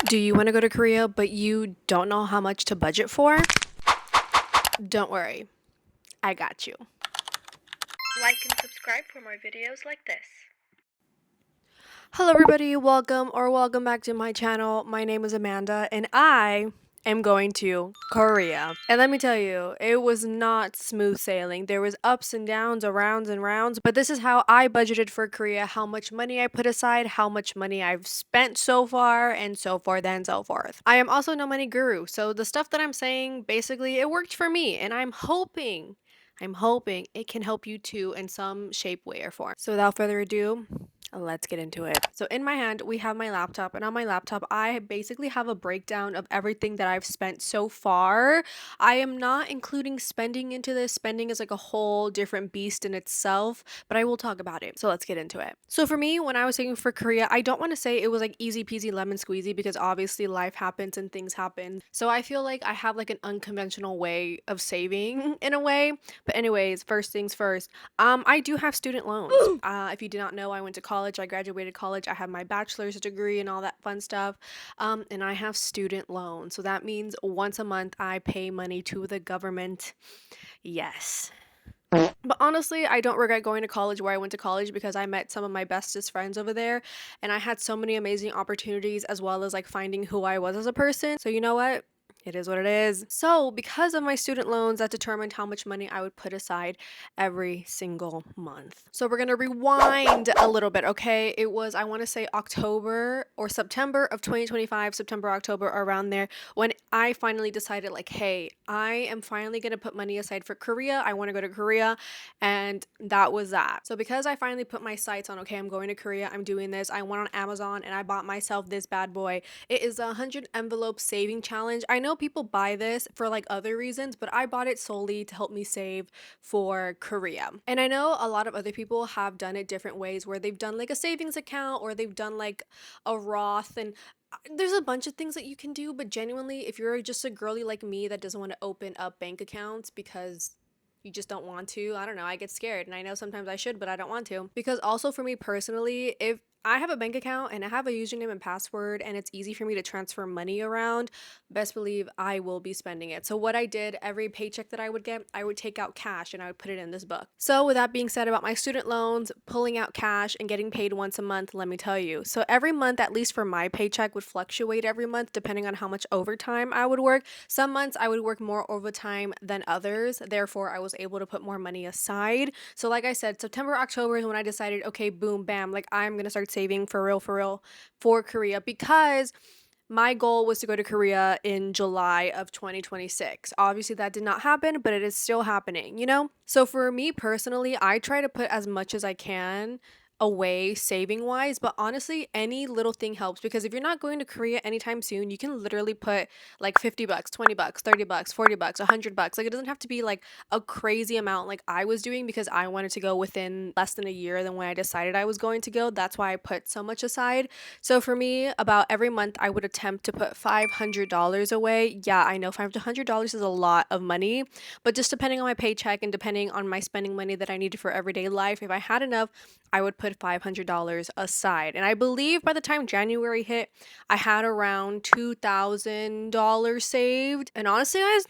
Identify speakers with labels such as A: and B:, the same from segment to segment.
A: Do you want to go to Korea, but you don't know how much to budget for? Don't worry, I got you.
B: Like and subscribe for more videos like this.
A: Hello everybody, welcome back to my channel. My name is Amanda and I am going to Korea. And let me tell you, it was not smooth sailing. There was ups and downs, rounds and rounds, but this is how I budgeted for Korea, how much money I put aside, how much money I've spent so far, and so forth and so forth. I am also no money guru, so the stuff that I'm saying, basically it worked for me, and I'm hoping it can help you too in some shape, way, or form. So without further ado, let's get into it. So in my hand, we have my laptop, and on my laptop, I basically have a breakdown of everything that I've spent so far. I am not including spending into this. Spending is like a whole different beast in itself, but I will talk about it. So let's get into it. So for me, when I was saving for Korea, I don't want to say it was like easy peasy lemon squeezy because obviously life happens and things happen. So I feel like I have like an unconventional way of saving in a way. But anyways, first things first. I do have student loans. If you did not know, I went to college. I graduated college. I have my bachelor's degree and all that fun stuff. And I have student loans. So that means once a month I pay money to the government. Yes. But honestly, I don't regret going to college where I went to college because I met some of my bestest friends over there and I had so many amazing opportunities as well as like finding who I was as a person. So you know what? It is what it is. So, because of my student loans, that determined how much money I would put aside every single month. So, we're going to rewind a little bit, okay? It was, I want to say October or September of 2025, September, October, around there, when I finally decided, like, hey, I am finally going to put money aside for Korea. I want to go to Korea. And that was that. So, because I finally put my sights on, okay, I'm going to Korea, I'm doing this, I went on Amazon and I bought myself this bad boy. It is a 100 envelope saving challenge. I know people buy this for like other reasons, but I bought it solely to help me save for Korea. And I know a lot of other people have done it different ways where they've done like a savings account or they've done like a Roth and there's a bunch of things that you can do, but genuinely, if you're just a girly like me that doesn't want to open up bank accounts because you just don't want to, I don't know, I get scared and I know sometimes I should, but I don't want to. Because also for me personally, if I have a bank account and I have a username and password and it's easy for me to transfer money around, best believe I will be spending it. So what I did, every paycheck that I would get, I would take out cash and I would put it in this book. So with that being said about my student loans, pulling out cash and getting paid once a month, let me tell you. So every month, at least for my paycheck, would fluctuate every month depending on how much overtime I would work. Some months I would work more overtime than others. Therefore, I was able to put more money aside. So like I said, September, October is when I decided, okay, boom, bam, like I'm going to start saving for real for Korea because my goal was to go to Korea in July of 2026. Obviously, that did not happen, but it is still happening, you know? So for me personally, I try to put as much as I can away saving wise, but honestly, any little thing helps because if you're not going to Korea anytime soon, you can literally put like 50 bucks, 20 bucks, 30 bucks, 40 bucks, 100 bucks. Like it doesn't have to be like a crazy amount like I was doing because I wanted to go within less than a year than when I decided I was going to go. That's why I put so much aside. So for me, about every month, I would attempt to put $500 away. Yeah, I know $500 is a lot of money, but just depending on my paycheck and depending on my spending money that I needed for everyday life, if I had enough, I would put $500 aside. And I believe by the time January hit, I had around $2,000 saved. And honestly, guys,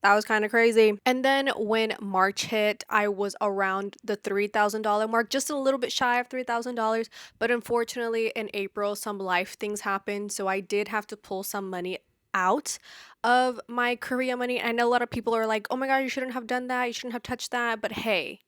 A: that was kind of crazy. And then when March hit, I was around the $3,000 mark, just a little bit shy of $3,000. But unfortunately, in April, some life things happened. So I did have to pull some money out of my Korea money. I know a lot of people are like, oh my God, you shouldn't have done that. You shouldn't have touched that. But hey,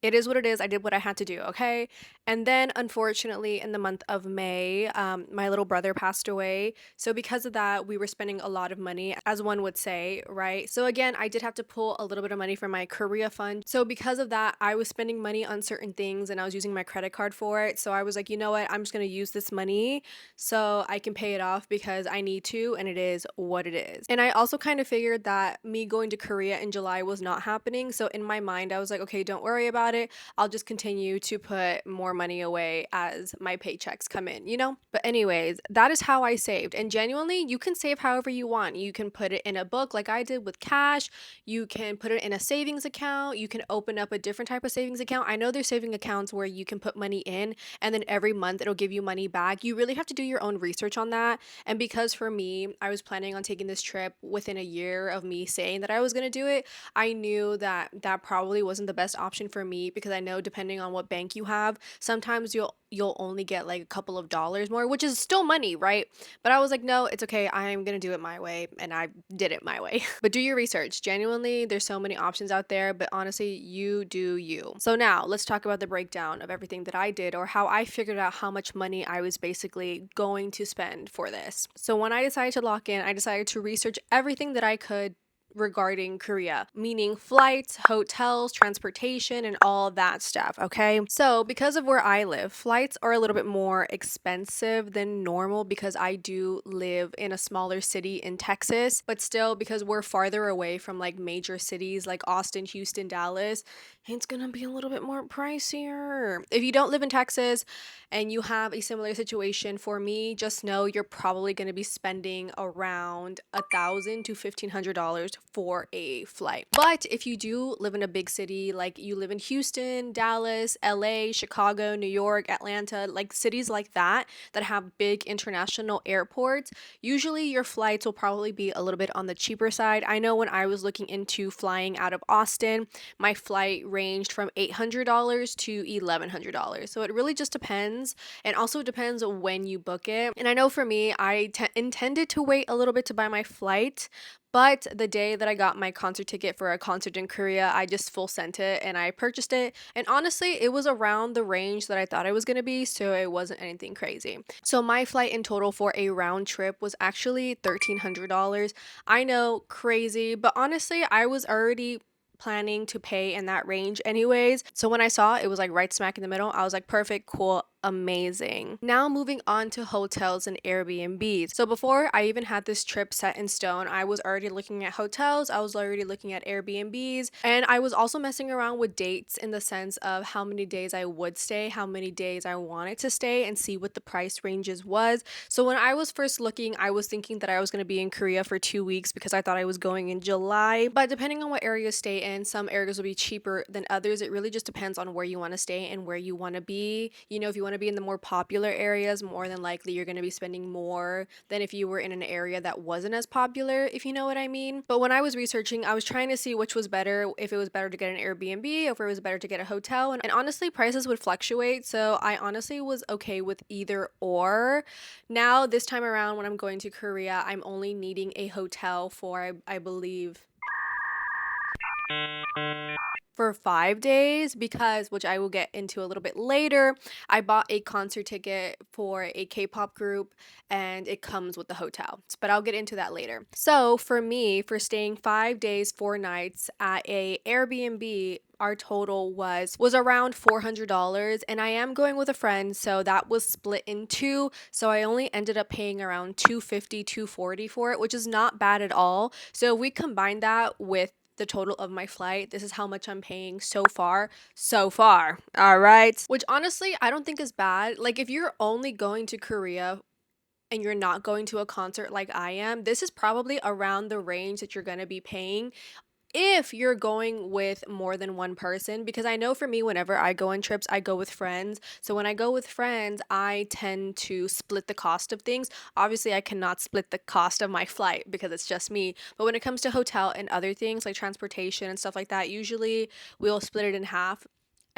A: it is what it is. I did what I had to do, okay? And then, unfortunately, in the month of May, my little brother passed away. So, because of that, we were spending a lot of money, as one would say, right? So, again, I did have to pull a little bit of money from my Korea fund. So, because of that, I was spending money on certain things and I was using my credit card for it. So, I was like, you know what? I'm just going to use this money so I can pay it off because I need to, and it is what it is. And I also kind of figured that me going to Korea in July was not happening. So, in my mind, I was like, okay, don't worry about it. it, I'll just continue to put more money away as my paychecks come in, you know? But anyways, that is how I saved. And genuinely, you can save however you want. You can put it in a book like I did with cash. You can put it in a savings account. You can open up a different type of savings account. I know there's saving accounts where you can put money in and then every month it'll give you money back. You really have to do your own research on that. And because for me, I was planning on taking this trip within a year of me saying that I was going to do it, I knew that that probably wasn't the best option for me because I know depending on what bank you have, sometimes you'll only get like a couple of dollars more, which is still money, right? But I was like, no, it's okay. I'm going to do it my way, and I did it my way. But do your research. Genuinely, there's so many options out there, but honestly, you do you. So now, let's talk about the breakdown of everything that I did or how I figured out how much money I was basically going to spend for this. So when I decided to lock in, I decided to research everything that I could regarding Korea, meaning flights, hotels, transportation, and all that stuff. Okay. So, because of where I live, flights are a little bit more expensive than normal because I do live in a smaller city in Texas, but still, because we're farther away from like major cities like Austin, Houston, Dallas, it's gonna be a little bit more pricier. If you don't live in Texas and you have a similar situation for me, just know you're probably gonna be spending around $1,000 to $1,500 for a flight. But if you do live in a big city, like you live in Houston, Dallas, LA, Chicago, New York, Atlanta, like cities like that that have big international airports, usually your flights will probably be a little bit on the cheaper side. I know when I was looking into flying out of Austin, my flight ranged from $800 to $1,100. So it really just depends. And also depends when you book it. And I know for me, I intended to wait a little bit to buy my flight. But the day that I got my concert ticket for a concert in Korea, I just full sent it and I purchased it. And honestly, it was around the range that I thought it was going to be, so it wasn't anything crazy. So my flight in total for a round trip was actually $1,300. I know, crazy, but honestly, I was already planning to pay in that range anyways. So when I saw it was like right smack in the middle, I was like, perfect, cool, amazing. Now moving on to hotels and Airbnbs. So before I even had this trip set in stone, I was already looking at hotels, I was already looking at Airbnbs, and I was also messing around with dates in the sense of how many days I would stay, how many days I wanted to stay, and see what the price ranges was. So when I was first looking, I was thinking that I was going to be in Korea for 2 weeks because I thought I was going in July. But depending on what area you stay in, some areas will be cheaper than others. It really just depends on where you want to stay and where you want to be. You know, if you want to be in the more popular areas, more than likely you're going to be spending more than if you were in an area that wasn't as popular, if you know what I mean. But when I was researching, I was trying to see which was better, if it was better to get an Airbnb, if it was better to get a hotel. And honestly, prices would fluctuate. So I honestly was okay with either or. Now, this time around, when I'm going to Korea, I'm only needing a hotel for, I believe, for 5 days because, which I will get into a little bit later, I bought a concert ticket for a K-pop group and it comes with the hotel. But I'll get into that later. So for me, for staying 5 days, 4 nights at a Airbnb, our total was around $400, and I am going with a friend, so that was split in two. So I only ended up paying around 250, 240 for it, which is not bad at all. So if we combine that with the total of my flight, this is how much I'm paying so far. So far. All right. Which honestly, I don't think is bad. Like if you're only going to Korea and you're not going to a concert like I am, this is probably around the range that you're going to be paying if you're going with more than one person. Because I know for me, whenever I go on trips, I go with friends. So when I go with friends, I tend to split the cost of things. Obviously, I cannot split the cost of my flight because it's just me. But when it comes to hotel and other things like transportation and stuff like that, usually we'll split it in half.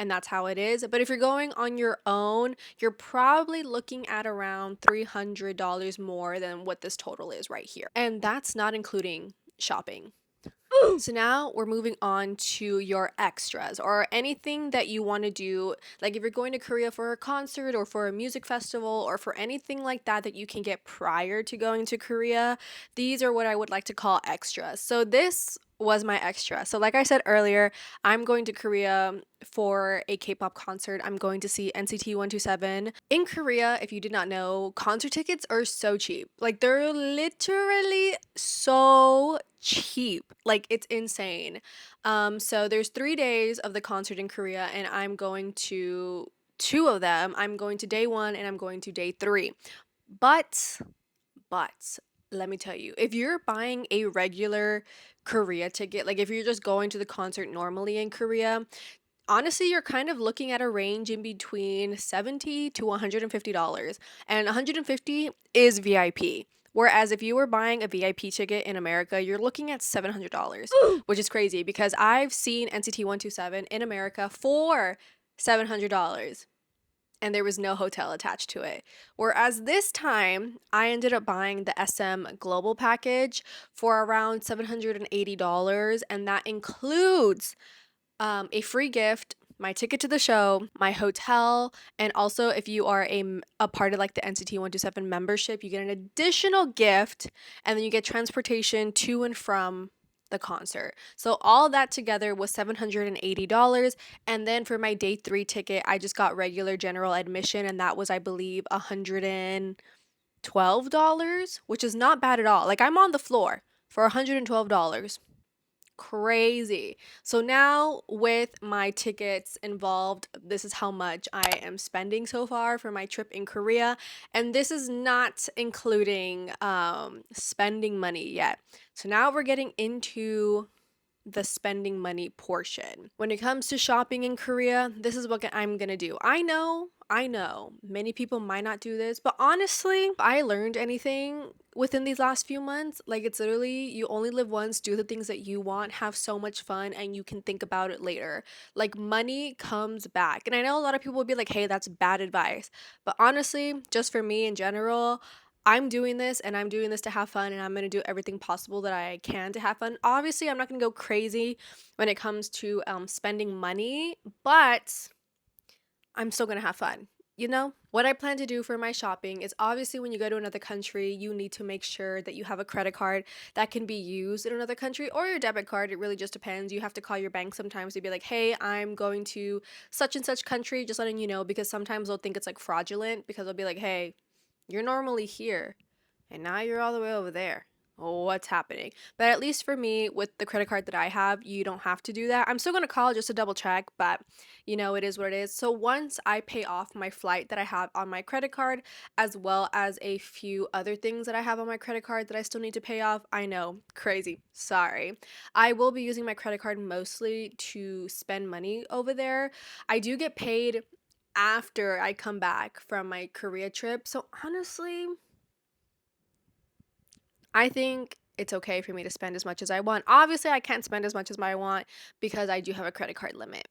A: And that's how it is. But if you're going on your own, you're probably looking at around $300 more than what this total is right here. And that's not including shopping. So now we're moving on to your extras or anything that you want to do. Like if you're going to Korea for a concert or for a music festival or for anything like that that you can get prior to going to Korea, these are what I would like to call extras. So this was my extra. So like I said earlier, I'm going to Korea for a K-pop concert. I'm going to see NCT 127. In Korea, if you did not know, concert tickets are so cheap. Like they're literally so cheap. Like it's insane. So there's 3 days of the concert in Korea and I'm going to two of them. I'm going to day 1 and I'm going to day 3. But but let me tell you, if you're buying a regular Korea ticket, like if you're just going to the concert normally in Korea, honestly, you're kind of looking at a range in between $70 to $150. And 150 is VIP. Whereas if you were buying a VIP ticket in America, you're looking at $700, which is crazy because I've seen NCT 127 in America for $700 and there was no hotel attached to it. Whereas this time, I ended up buying the SM Global package for around $780, and that includes a free gift, my ticket to the show, my hotel, and also if you are a part of like the NCT 127 membership, you get an additional gift, and then you get transportation to and from the concert. So all that together was $780. And then for my day 3 ticket, I just got regular general admission, and that was, I believe, $112, which is not bad at all. Like I'm on the floor for $112. Crazy. So now with my tickets involved, this is how much I am spending so far for my trip in Korea. And this is not including spending money yet. So now we're getting into the spending money portion. When it comes to shopping in Korea, this is what I'm gonna do. I know, many people might not do this, but honestly, if I learned anything within these last few months, like it's literally you only live once, do the things that you want, have so much fun, and you can think about it later. Like money comes back. And I know a lot of people will be like, hey, that's bad advice. But honestly, just for me in general, I'm doing this and I'm doing this to have fun and I'm going to do everything possible that I can to have fun. Obviously, I'm not going to go crazy when it comes to spending money, but I'm still going to have fun. You know, what I plan to do for my shopping is obviously when you go to another country, you need to make sure that you have a credit card that can be used in another country or your debit card. It really just depends. You have to call your bank sometimes to be like, hey, I'm going to such and such country, just letting you know, because sometimes they'll think it's like fraudulent because they'll be like, hey, you're normally here and now you're all the way over there. What's happening? But at least for me, with the credit card that I have, you don't have to do that. I'm still going to call just to double check, but it is what it is. So once I pay off my flight that I have on my credit card, as well as a few other things that I have on my credit card that I still need to pay off, I know, crazy, sorry. I will be using my credit card mostly to spend money over there. I do get paid after I come back from my Korea trip. So honestly, I think it's okay for me to spend as much as I want. Obviously, I can't spend as much as I want because I do have a credit card limit.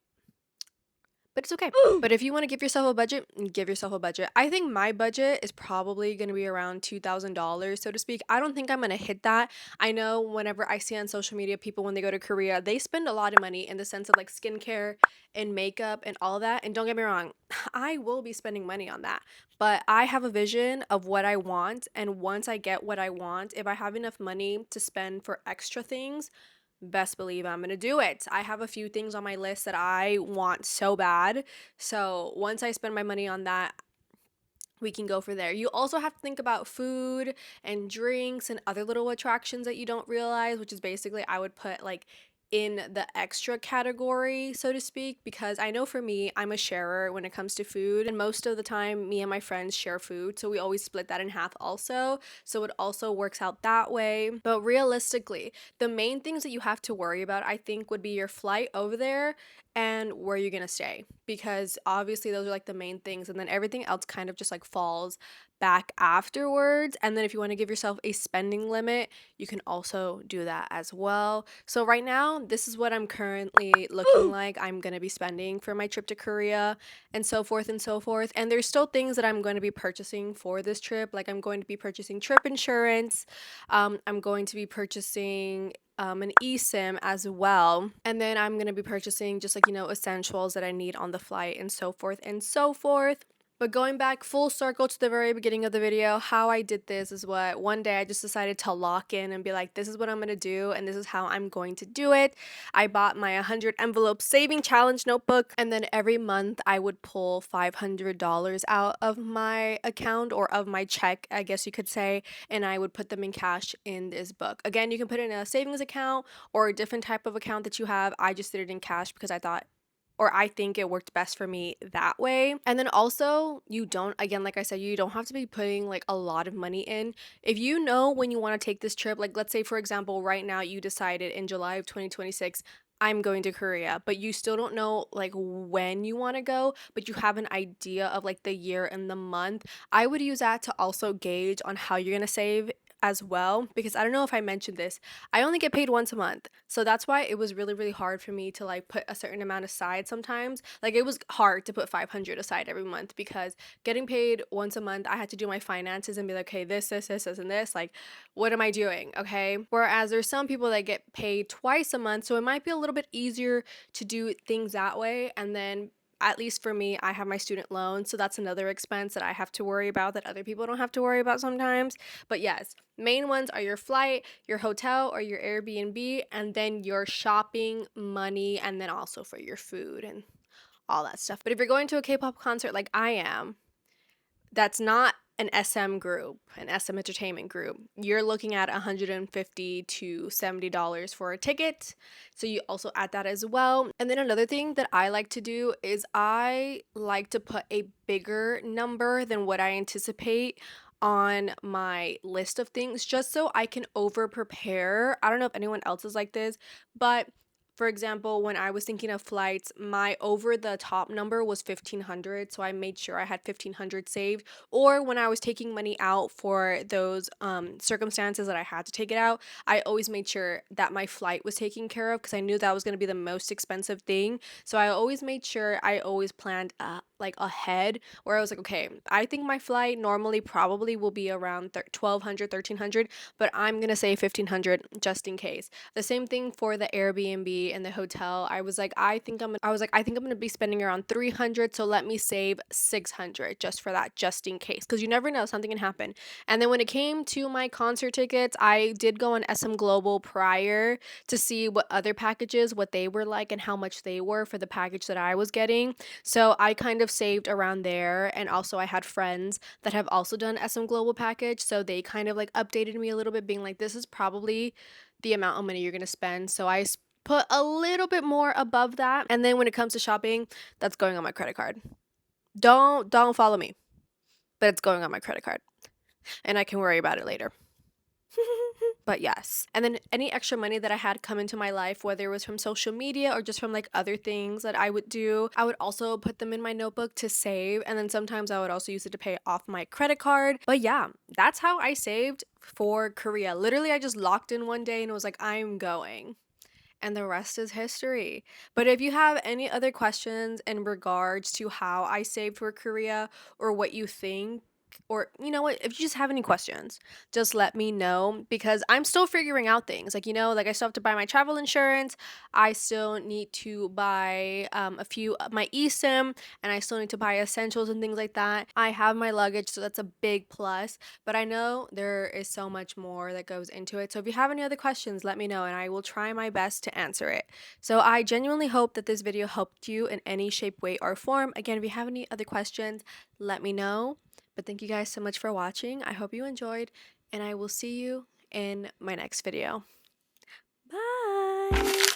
A: But it's okay. But if you want to give yourself a budget, give yourself a budget. I think my budget is probably going to be around $2,000, so to speak. I don't think I'm going to hit that. I know whenever I see on social media people when they go to Korea, they spend a lot of money in the sense of like skincare and makeup and all that. And don't get me wrong, I will be spending money on that. But I have a vision of what I want. And once I get what I want, if I have enough money to spend for extra things, best believe I'm gonna do it. I have a few things on my list that I want so bad. So once I spend my money on that, we can go for there. You also have to think about food and drinks and other little attractions that you don't realize, which is basically I would put like in the extra category, so to speak, because I know for me, I'm a sharer when it comes to food, and most of the time, me and my friends share food, so we always split that in half also. So it also works out that way. But realistically, the main things that you have to worry about, I think, would be your flight over there and where you're gonna stay, because obviously those are like the main things, and then everything else kind of just like falls back afterwards. And then if you want to give yourself a spending limit, you can also do that as well. So right now, this is what I'm currently looking like I'm going to be spending for my trip to Korea, and so forth and so forth. And there's still things that I'm going to be purchasing for this trip. Like I'm going to be purchasing trip insurance. I'm going to be purchasing an eSIM as well. And then I'm going to be purchasing just like, essentials that I need on the flight and so forth and so forth. But going back full circle to the very beginning of the video, how I did this is what one day I just decided to lock in and be like, this is what I'm going to do and this is how I'm going to do it. I bought my 100 envelope saving challenge notebook, and then every month I would pull $500 out of my account, or of my check, I guess you could say, and I would put them in cash in this book. Again, you can put it in a savings account or a different type of account that you have. I just did it in cash because I thought, or I think it worked best for me that way. And then also, you don't, again, like I said, you don't have to be putting like a lot of money in. If you know when you want to take this trip, like let's say for example, right now you decided in July of 2026, I'm going to Korea, but you still don't know like when you want to go, but you have an idea of like the year and the month. I would use that to also gauge on how you're going to save as well, because I don't know if I mentioned this, I only get paid once a month. So that's why it was really, really hard for me to like put a certain amount aside sometimes. Like it was hard to put 500 aside every month, because getting paid once a month, I had to do my finances and be like, okay, this, and this. Like, what am I doing? Okay. Whereas there's some people that get paid twice a month. So it might be a little bit easier to do things that way. And then at least for me, I have my student loan, so that's another expense that I have to worry about that other people don't have to worry about sometimes. But yes, main ones are your flight, your hotel or your Airbnb, and then your shopping money, and then also for your food and all that stuff. But if you're going to a K-pop concert like I am, that's not an SM group, an SM entertainment group, you're looking at $150 to $70 for a ticket. So you also add that as well. And then another thing that I like to do is I like to put a bigger number than what I anticipate on my list of things, just so I can over prepare. I don't know if anyone else is like this, but for example, when I was thinking of flights, my over the top number was 1500, so I made sure I had 1500 saved. Or when I was taking money out for those circumstances that I had to take it out, I always made sure that my flight was taken care of, because I knew that was going to be the most expensive thing. So I always made sure, I always planned like ahead, where I was like, okay, I think my flight normally probably will be around 1200, 1300, but I'm going to say 1500 just in case. The same thing for the Airbnb and the hotel. I think I'm going to be spending around 300, so let me save 600 just for that, just in case, because you never know, something can happen. And then when it came to my concert tickets, I did go on SM Global prior to see what other packages, what they were like and how much they were for the package that I was getting. So I kind of saved around there, and also I had friends that have also done SM Global package, so they kind of like updated me a little bit, being like, this is probably the amount of money you're going to spend. So I put a little bit more above that. And then when it comes to shopping, that's going on my credit card. Don't follow me, but it's going on my credit card, and I can worry about it later. But yes. And then any extra money that I had come into my life, whether it was from social media or just from like other things that I would do, I would also put them in my notebook to save. And then sometimes I would also use it to pay off my credit card. But yeah, that's how I saved for Korea. Literally, I just locked in one day and was like, I'm going. And the rest is history. But if you have any other questions in regards to how I saved for Korea, or what you think, or you know what, if you just have any questions, just let me know, because I'm still figuring out things. Like, like I still have to buy my travel insurance. I still need to buy a few my eSIM, and I still need to buy essentials and things like that. I have my luggage, so that's a big plus. But I know there is so much more that goes into it. So if you have any other questions, let me know and I will try my best to answer it. So I genuinely hope that this video helped you in any shape, way, or form. Again, if you have any other questions, let me know. But thank you guys so much for watching. I hope you enjoyed, and I will see you in my next video. Bye!